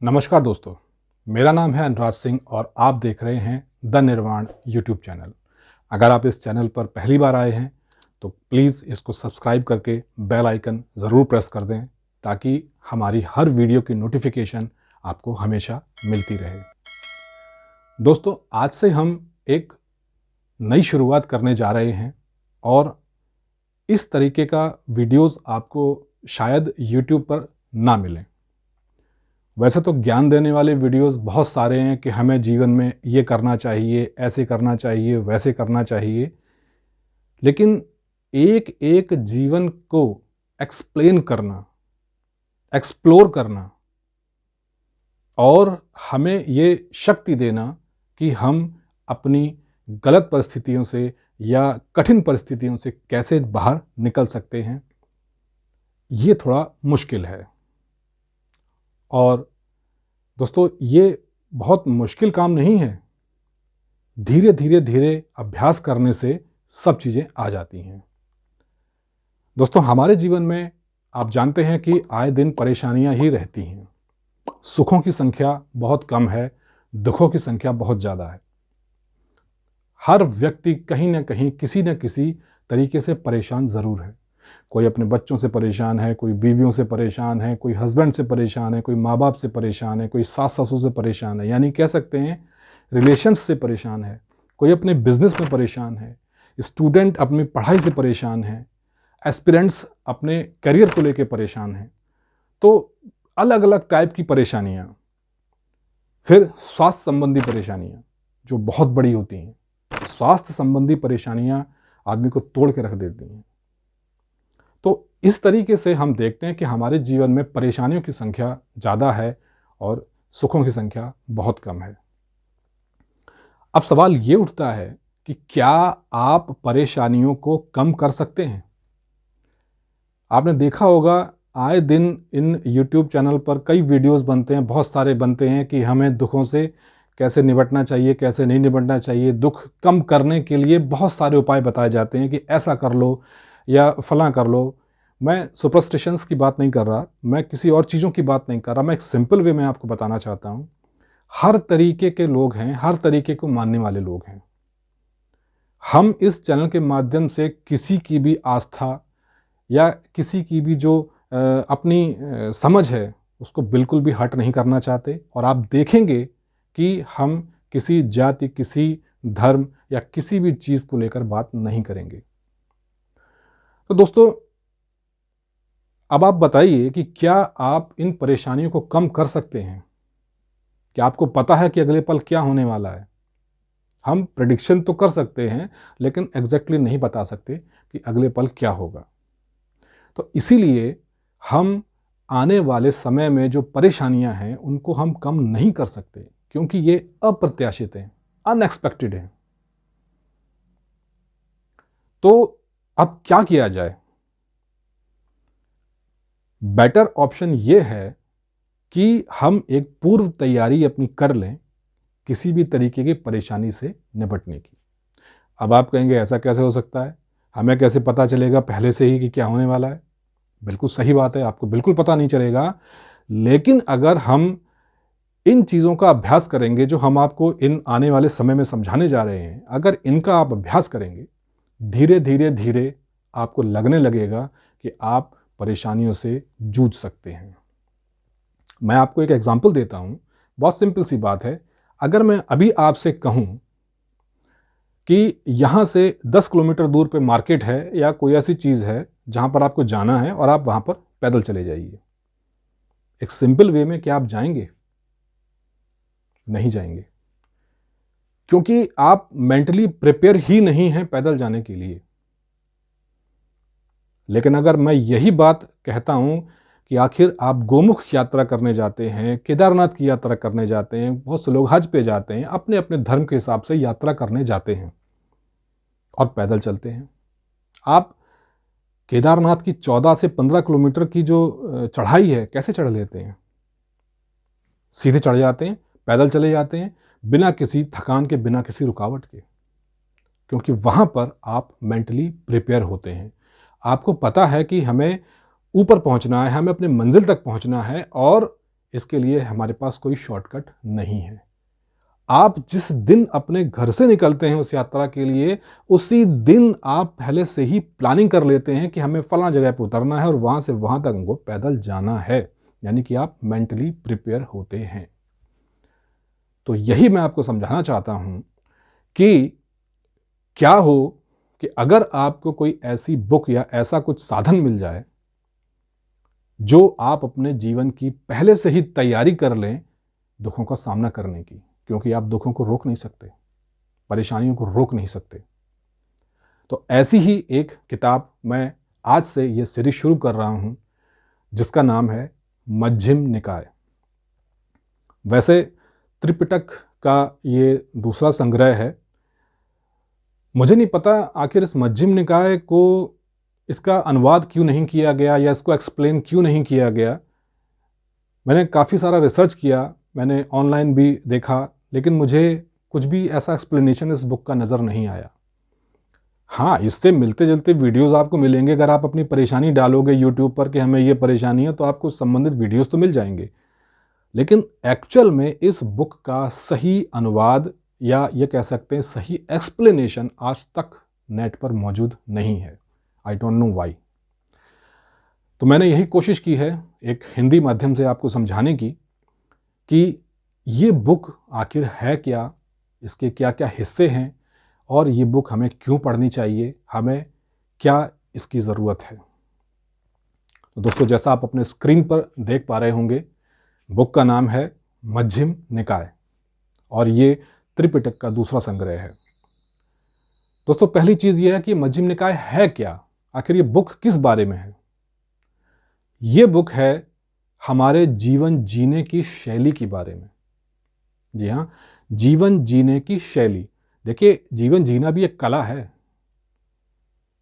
नमस्कार दोस्तों, मेरा नाम है अनुराज सिंह और आप देख रहे हैं द निर्वाण यूट्यूब चैनल। अगर आप इस चैनल पर पहली बार आए हैं तो प्लीज़ इसको सब्सक्राइब करके बेल आइकन ज़रूर प्रेस कर दें ताकि हमारी हर वीडियो की नोटिफिकेशन आपको हमेशा मिलती रहे। दोस्तों, आज से हम एक नई शुरुआत करने जा रहे हैं और इस तरीके का वीडियोस आपको शायद यूट्यूब पर ना मिलें। वैसे तो ज्ञान देने वाले वीडियोस बहुत सारे हैं कि हमें जीवन में ये करना चाहिए, ऐसे करना चाहिए, वैसे करना चाहिए, लेकिन एक एक जीवन को एक्सप्लेन करना, एक्सप्लोर करना और हमें ये शक्ति देना कि हम अपनी गलत परिस्थितियों से या कठिन परिस्थितियों से कैसे बाहर निकल सकते हैं, ये थोड़ा मुश्किल है। और दोस्तों, ये बहुत मुश्किल काम नहीं है। धीरे धीरे धीरे अभ्यास करने से सब चीज़ें आ जाती हैं। दोस्तों, हमारे जीवन में आप जानते हैं कि आए दिन परेशानियां ही रहती हैं। सुखों की संख्या बहुत कम है, दुखों की संख्या बहुत ज़्यादा है। हर व्यक्ति कहीं ना कहीं किसी न किसी तरीके से परेशान ज़रूर है। कोई अपने बच्चों से परेशान है, कोई बीवियों से परेशान है, कोई हस्बैंड से परेशान है, कोई माँ बाप से परेशान है, कोई सास ससुर से परेशान है, यानी कह सकते हैं रिलेशंस से परेशान है। कोई अपने बिजनेस में परेशान है, स्टूडेंट अपनी पढ़ाई से परेशान है, एस्पिरेंट्स अपने करियर को लेकर परेशान हैं। तो अलग अलग टाइप की परेशानियाँ। फिर स्वास्थ्य संबंधी परेशानियाँ जो बहुत बड़ी होती हैं। स्वास्थ्य संबंधी परेशानियाँ आदमी को तोड़ के रख देती हैं। तो इस तरीके से हम देखते हैं कि हमारे जीवन में परेशानियों की संख्या ज़्यादा है और सुखों की संख्या बहुत कम है। अब सवाल ये उठता है कि क्या आप परेशानियों को कम कर सकते हैं? आपने देखा होगा आए दिन इन YouTube चैनल पर कई वीडियोस बनते हैं, बहुत सारे बनते हैं कि हमें दुखों से कैसे निपटना चाहिए, कैसे नहीं निपटना चाहिए। दुख कम करने के लिए बहुत सारे उपाय बताए जाते हैं कि ऐसा कर लो या फलां कर लो। मैं सुपरस्टिशंस की बात नहीं कर रहा, मैं किसी और चीज़ों की बात नहीं कर रहा, मैं एक सिंपल वे में आपको बताना चाहता हूँ। हर तरीके के लोग हैं, हर तरीके को मानने वाले लोग हैं। हम इस चैनल के माध्यम से किसी की भी आस्था या किसी की भी जो अपनी समझ है उसको बिल्कुल भी हर्ट नहीं करना चाहते। और आप देखेंगे कि हम किसी जाति, किसी धर्म या किसी भी चीज़ को लेकर बात नहीं करेंगे। तो दोस्तों, अब आप बताइए कि क्या आप इन परेशानियों को कम कर सकते हैं? क्या आपको पता है कि अगले पल क्या होने वाला है? हम प्रेडिक्शन तो कर सकते हैं, लेकिन एग्जैक्टली नहीं बता सकते कि अगले पल क्या होगा। तो इसीलिए हम आने वाले समय में जो परेशानियां हैं उनको हम कम नहीं कर सकते, क्योंकि ये अप्रत्याशित हैं, अनएक्सपेक्टेड हैं। तो अब क्या किया जाए? बेटर ऑप्शन ये है कि हम एक पूर्व तैयारी अपनी कर लें किसी भी तरीके की परेशानी से निपटने की। अब आप कहेंगे ऐसा कैसे हो सकता है? हमें कैसे पता चलेगा पहले से ही कि क्या होने वाला है? बिल्कुल सही बात है, आपको बिल्कुल पता नहीं चलेगा। लेकिन अगर हम इन चीज़ों का अभ्यास करेंगे जो हम आपको इन आने वाले समय में समझाने जा रहे हैं, अगर इनका आप अभ्यास करेंगे, धीरे धीरे धीरे आपको लगने लगेगा कि आप परेशानियों से जूझ सकते हैं। मैं आपको एक एग्जांपल देता हूं, बहुत सिंपल सी बात है। अगर मैं अभी आपसे कहूं कि यहां से 10 किलोमीटर दूर पे मार्केट है या कोई ऐसी चीज़ है जहां पर आपको जाना है और आप वहां पर पैदल चले जाइए, एक सिंपल वे में क्या आप जाएंगे? नहीं जाएंगे, क्योंकि आप मेंटली प्रिपेयर ही नहीं हैं पैदल जाने के लिए। लेकिन अगर मैं यही बात कहता हूं कि आखिर आप गोमुख यात्रा करने जाते हैं, केदारनाथ की यात्रा करने जाते हैं, बहुत से लोग हज पे जाते हैं, अपने अपने धर्म के हिसाब से यात्रा करने जाते हैं और पैदल चलते हैं। आप केदारनाथ की 14 से 15 किलोमीटर की जो चढ़ाई है, कैसे चढ़ लेते हैं? सीधे चढ़ जाते हैं, पैदल चले जाते हैं, बिना किसी थकान के, बिना किसी रुकावट के, क्योंकि वहाँ पर आप मेंटली प्रिपेयर होते हैं। आपको पता है कि हमें ऊपर पहुँचना है, हमें अपनी मंजिल तक पहुँचना है और इसके लिए हमारे पास कोई शॉर्टकट नहीं है। आप जिस दिन अपने घर से निकलते हैं उस यात्रा के लिए, उसी दिन आप पहले से ही प्लानिंग कर लेते हैं कि हमें फलां जगह पर उतरना है और वहाँ से वहाँ तक हमको पैदल जाना है, यानी कि आप मेंटली प्रिपेयर होते हैं। तो यही मैं आपको समझाना चाहता हूँ कि क्या हो कि अगर आपको कोई ऐसी बुक या ऐसा कुछ साधन मिल जाए जो आप अपने जीवन की पहले से ही तैयारी कर लें दुखों का सामना करने की, क्योंकि आप दुखों को रोक नहीं सकते, परेशानियों को रोक नहीं सकते। तो ऐसी ही एक किताब मैं आज से ये सीरीज शुरू कर रहा हूँ जिसका नाम है मध्यम निकाय। वैसे त्रिपिटक का ये दूसरा संग्रह है। मुझे नहीं पता आखिर इस मध्यम निकाय को इसका अनुवाद क्यों नहीं किया गया या इसको एक्सप्लेन क्यों नहीं किया गया। मैंने काफ़ी सारा रिसर्च किया, मैंने ऑनलाइन भी देखा, लेकिन मुझे कुछ भी ऐसा एक्सप्लेनेशन इस बुक का नज़र नहीं आया। हाँ, इससे मिलते जुलते वीडियोस आपको मिलेंगे। अगर आप अपनी परेशानी डालोगे यूट्यूब पर कि हमें ये परेशानी है तो आपको संबंधित वीडियोस तो मिल जाएंगे, लेकिन एक्चुअल में इस बुक का सही अनुवाद या ये कह सकते हैं सही एक्सप्लेनेशन आज तक नेट पर मौजूद नहीं है। I don't know why. तो मैंने यही कोशिश की है एक हिंदी माध्यम से आपको समझाने की कि ये बुक आखिर है क्या, इसके क्या क्या हिस्से हैं और ये बुक हमें क्यों पढ़नी चाहिए, हमें क्या इसकी ज़रूरत है। तो दोस्तों, जैसा आप अपने स्क्रीन पर देख पा रहे होंगे, बुक का नाम है मध्यम निकाय और ये त्रिपिटक का दूसरा संग्रह है। दोस्तों, पहली चीज़ ये है कि मध्यम निकाय है क्या, आखिर ये बुक किस बारे में है। ये बुक है हमारे जीवन जीने की शैली के बारे में। जी हाँ, जीवन जीने की शैली। देखिए, जीवन जीना भी एक कला है।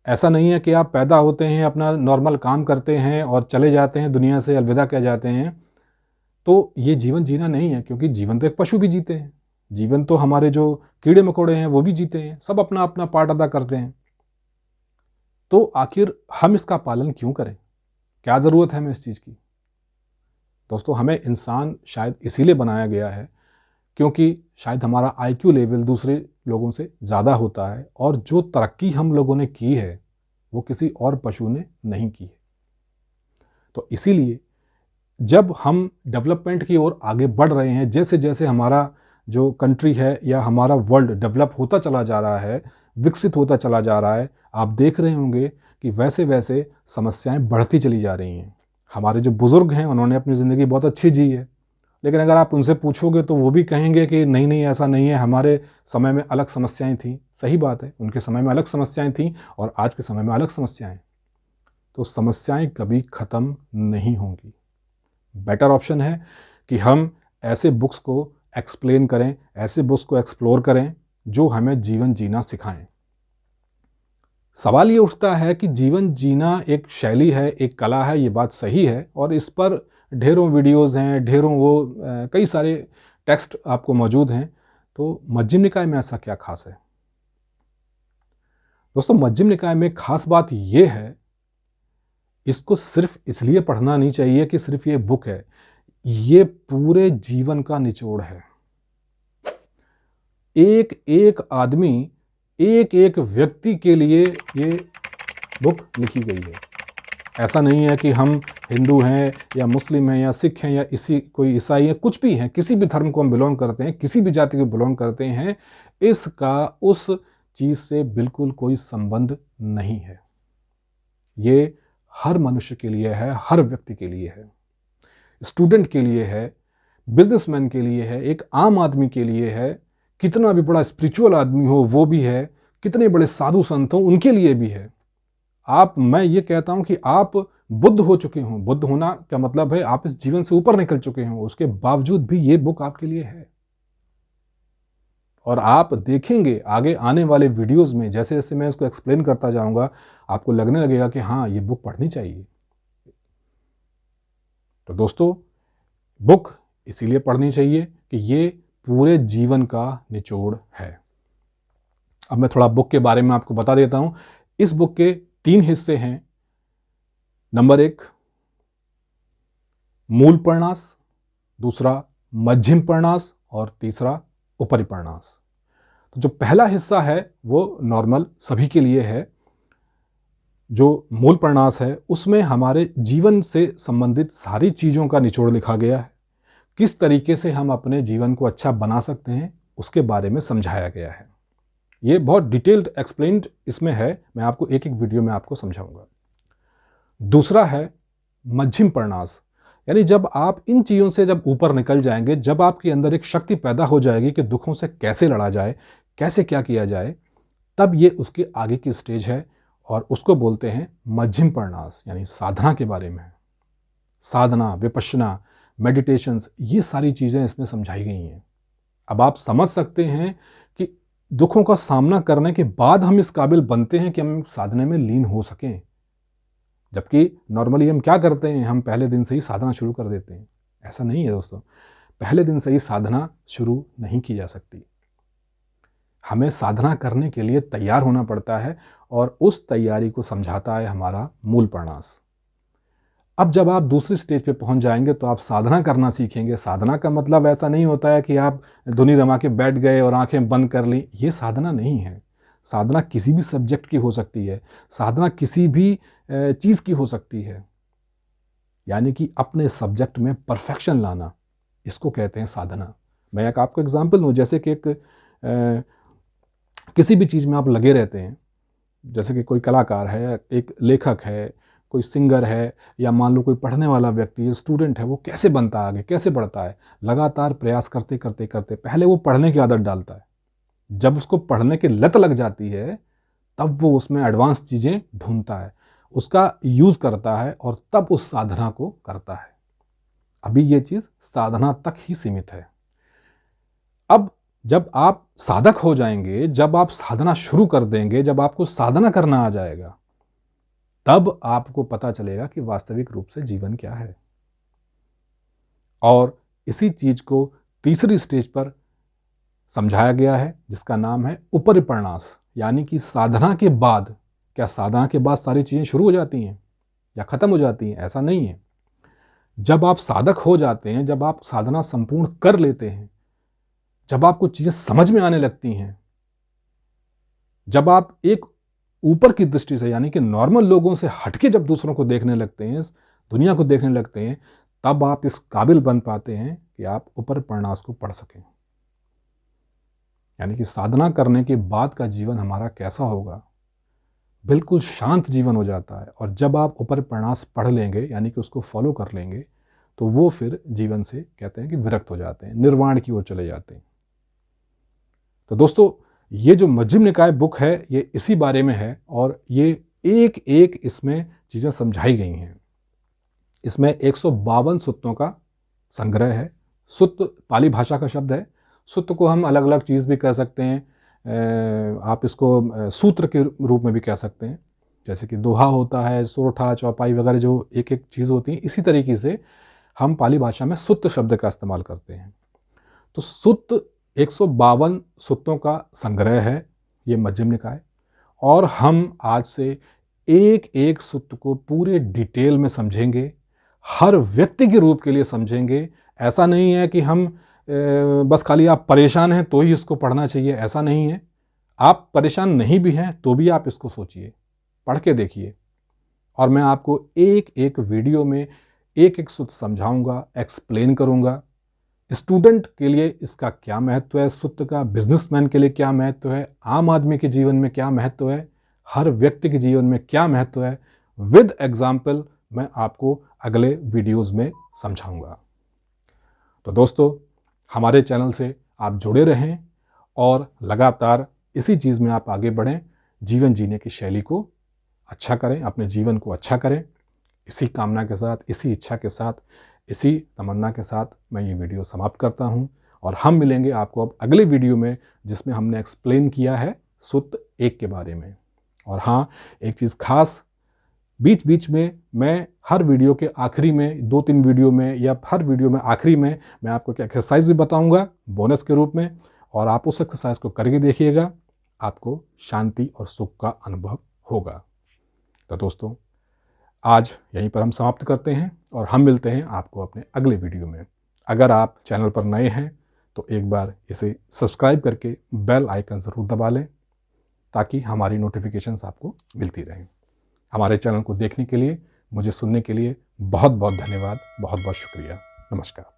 ऐसा नहीं है कि आप पैदा होते हैं, अपना नॉर्मल काम करते हैं और चले जाते हैं, दुनिया से अलविदा कह जाते हैं, तो ये जीवन जीना नहीं है। क्योंकि जीवन तो एक पशु भी जीते हैं, जीवन तो हमारे जो कीड़े मकोड़े हैं वो भी जीते हैं, सब अपना अपना पार्ट अदा करते हैं। तो आखिर हम इसका पालन क्यों करें, क्या ज़रूरत है हमें इस चीज़ की। दोस्तों, हमें इंसान शायद इसीलिए बनाया गया है क्योंकि शायद हमारा आईक्यू लेवल दूसरे लोगों से ज़्यादा होता है और जो तरक्की हम लोगों ने की है वो किसी और पशु ने नहीं की है। तो इसीलिए जब हम डेवलपमेंट की ओर आगे बढ़ रहे हैं, जैसे जैसे हमारा जो कंट्री है या हमारा वर्ल्ड डेवलप होता चला जा रहा है, विकसित होता चला जा रहा है, आप देख रहे होंगे कि वैसे वैसे समस्याएं बढ़ती चली जा रही हैं। हमारे जो बुज़ुर्ग हैं उन्होंने अपनी ज़िंदगी बहुत अच्छी जी है, लेकिन अगर आप उनसे पूछोगे तो वो भी कहेंगे कि नहीं नहीं, ऐसा नहीं है, हमारे समय में अलग समस्याएं थीं। सही बात है, उनके समय में अलग समस्याएं थीं और आज के समय में अलग समस्याएं। तो समस्याएं कभी ख़त्म नहीं होंगी। बेटर ऑप्शन है कि हम ऐसे बुक्स को एक्सप्लेन करें, ऐसे बुक्स को एक्सप्लोर करें जो हमें जीवन जीना सिखाएं। सवाल ये उठता है कि जीवन जीना एक शैली है, एक कला है, ये बात सही है और इस पर ढेरों वीडियोस हैं, ढेरों कई सारे टेक्स्ट आपको मौजूद हैं। तो मध्यम निकाय में ऐसा क्या खास है। दोस्तों, मध्यम निकाय में खास बात ये है, इसको सिर्फ इसलिए पढ़ना नहीं चाहिए कि सिर्फ ये बुक है, ये पूरे जीवन का निचोड़ है। एक एक आदमी, एक एक व्यक्ति के लिए ये बुक लिखी गई है। ऐसा नहीं है कि हम हिंदू हैं या मुस्लिम हैं या सिख हैं या कोई ईसाई है, कुछ भी हैं, किसी भी धर्म को हम बिलोंग करते हैं, किसी भी जाति को बिलोंग करते हैं, इसका उस चीज़ से बिल्कुल कोई संबंध नहीं है। ये हर मनुष्य के लिए है, हर व्यक्ति के लिए है, स्टूडेंट के लिए है, बिजनेसमैन के लिए है, एक आम आदमी के लिए है, कितना भी बड़ा स्पिरिचुअल आदमी हो वो भी है, कितने बड़े साधु संत हो उनके लिए भी है। मैं ये कहता हूं कि आप बुद्ध हो चुके हो, बुद्ध होना क्या मतलब है, आप इस जीवन से ऊपर निकल चुके हो, उसके बावजूद भी ये बुक आपके लिए है। और आप देखेंगे आगे आने वाले वीडियोस में, जैसे जैसे मैं इसको एक्सप्लेन करता जाऊंगा, आपको लगने लगेगा कि हाँ, ये बुक पढ़नी चाहिए। तो दोस्तों, बुक इसीलिए पढ़नी चाहिए कि ये पूरे जीवन का निचोड़ है। अब मैं थोड़ा बुक के बारे में आपको बता देता हूं। इस बुक के 3 हिस्से हैं। नंबर 1, मूल प्रणास, दूसरा मध्यम प्रणास और तीसरा उपरि प्रणास। तो जो पहला हिस्सा है वो नॉर्मल सभी के लिए है। जो मूल प्रणास है उसमें हमारे जीवन से संबंधित सारी चीज़ों का निचोड़ लिखा गया है। किस तरीके से हम अपने जीवन को अच्छा बना सकते हैं उसके बारे में समझाया गया है। ये बहुत डिटेल्ड एक्सप्लेन्ड इसमें है, मैं आपको एक एक वीडियो में आपको समझाऊंगा। दूसरा है मध्यम प्रणास, यानी जब आप इन चीज़ों से जब ऊपर निकल जाएंगे, जब आपके अंदर एक शक्ति पैदा हो जाएगी कि दुखों से कैसे लड़ा जाए, कैसे क्या किया जाए, तब ये उसके आगे की स्टेज है और उसको बोलते हैं मध्यम प्रणास, यानी साधना के बारे में। साधना, विपश्यना, मेडिटेशंस, ये सारी चीज़ें इसमें समझाई गई हैं। अब आप समझ सकते हैं कि दुखों का सामना करने के बाद हम इस काबिल बनते हैं कि हम साधना में लीन हो सकें। जबकि नॉर्मली हम क्या करते हैं, हम पहले दिन से ही साधना शुरू कर देते हैं। ऐसा नहीं है दोस्तों, पहले दिन से ही साधना शुरू नहीं की जा सकती। हमें साधना करने के लिए तैयार होना पड़ता है और उस तैयारी को समझाता है हमारा मूल प्रणास। अब जब आप दूसरी स्टेज पे पहुंच जाएंगे तो आप साधना करना सीखेंगे। साधना का मतलब ऐसा नहीं होता है कि आप धुनी रमा के बैठ गए और आंखें बंद कर ली, ये साधना नहीं है। साधना किसी भी सब्जेक्ट की हो सकती है, साधना किसी भी चीज़ की हो सकती है, यानी कि अपने सब्जेक्ट में परफेक्शन लाना, इसको कहते हैं साधना। मैं एक आपको एग्जाम्पल दूँ, जैसे कि किसी भी चीज़ में आप लगे रहते हैं, जैसे कि कोई कलाकार है, एक लेखक है, कोई सिंगर है, या मान लो कोई पढ़ने वाला व्यक्ति है, स्टूडेंट है, वो कैसे बनता है, आगे कैसे बढ़ता है, लगातार प्रयास करते करते करते पहले वो पढ़ने की आदत डालता है। जब उसको पढ़ने की लत लग जाती है तब वो उसमें एडवांस चीज़ें ढूंढता है, उसका यूज़ करता है और तब उस साधना को करता है। अभी ये चीज़ साधना तक ही सीमित है। अब जब आप साधक हो जाएंगे, जब आप साधना शुरू कर देंगे, जब आपको साधना करना आ जाएगा, तब आपको पता चलेगा कि वास्तविक रूप से जीवन क्या है। और इसी चीज को तीसरी स्टेज पर समझाया गया है, जिसका नाम है उपरि प्रणास, यानी कि साधना के बाद। क्या साधना के बाद सारी चीजें शुरू हो जाती हैं या खत्म हो जाती हैं? ऐसा नहीं है। जब आप साधक हो जाते हैं, जब आप साधना संपूर्ण कर लेते हैं, जब आपको चीजें समझ में आने लगती हैं, जब आप एक ऊपर की दृष्टि से, यानी कि नॉर्मल लोगों से हटके जब दूसरों को देखने लगते हैं, दुनिया को देखने लगते हैं, तब आप इस काबिल बन पाते हैं कि आप उपरि प्रणास को पढ़ सकें। यानी कि साधना करने के बाद का जीवन हमारा कैसा होगा? बिल्कुल शांत जीवन हो जाता है। और जब आप उपरि प्रणास पढ़ लेंगे, यानी कि उसको फॉलो कर लेंगे, तो वो फिर जीवन से कहते हैं कि विरक्त हो जाते हैं, निर्वाण की ओर चले जाते हैं। तो दोस्तों, ये जो मध्यम निकाय बुक है ये इसी बारे में है और ये एक एक इसमें चीज़ें समझाई गई हैं। इसमें 152 सूत्रों का संग्रह है। सुत्त पाली भाषा का शब्द है। सुत्त को हम अलग अलग चीज़ भी कह सकते हैं, आप इसको सूत्र के रूप में भी कह सकते हैं। जैसे कि दोहा होता है, सोरठा, चौपाई वगैरह जो एक एक चीज़ होती है, इसी तरीके से हम पाली भाषा में सुत्त शब्द का इस्तेमाल करते हैं। तो सुत्त 152 सूत्रों का संग्रह है ये मध्यम निकाय, और हम आज से एक एक सूत्र को पूरे डिटेल में समझेंगे, हर व्यक्ति के रूप के लिए समझेंगे। ऐसा नहीं है कि हम बस खाली आप परेशान हैं तो ही इसको पढ़ना चाहिए, ऐसा नहीं है। आप परेशान नहीं भी हैं तो भी आप इसको सोचिए, पढ़ के देखिए, और मैं आपको एक एक वीडियो में एक एक सूत्र समझाऊंगा, एक्सप्लेन करूंगा। स्टूडेंट के लिए इसका क्या महत्व है सूत्र का, बिजनेसमैन के लिए क्या महत्व है, आम आदमी के जीवन में क्या महत्व है, हर व्यक्ति के जीवन में क्या महत्व है, विद एग्जाम्पल मैं आपको अगले वीडियोस में समझाऊंगा। तो दोस्तों, हमारे चैनल से आप जुड़े रहें और लगातार इसी चीज़ में आप आगे बढ़ें, जीवन जीने की शैली को अच्छा करें, अपने जीवन को अच्छा करें। इसी कामना के साथ, इसी इच्छा के साथ, इसी तमन्ना के साथ मैं ये वीडियो समाप्त करता हूँ, और हम मिलेंगे आपको अब अगले वीडियो में, जिसमें हमने एक्सप्लेन किया है सूत्र 1 के बारे में। और हाँ, एक चीज़ खास, बीच बीच में मैं हर वीडियो के आखिरी में, 2-3 वीडियो में या हर वीडियो में आखिरी में मैं आपको एक एक्सरसाइज भी बताऊंगा बोनस के रूप में, और आप उस एक्सरसाइज को करके देखिएगा, आपको शांति और सुख का अनुभव होगा। तो दोस्तों, आज यहीं पर हम समाप्त करते हैं और हम मिलते हैं आपको अपने अगले वीडियो में। अगर आप चैनल पर नए हैं तो एक बार इसे सब्सक्राइब करके बेल आइकन ज़रूर दबा लें ताकि हमारी नोटिफिकेशंस आपको मिलती रहें। हमारे चैनल को देखने के लिए, मुझे सुनने के लिए बहुत बहुत धन्यवाद, बहुत बहुत शुक्रिया। नमस्कार।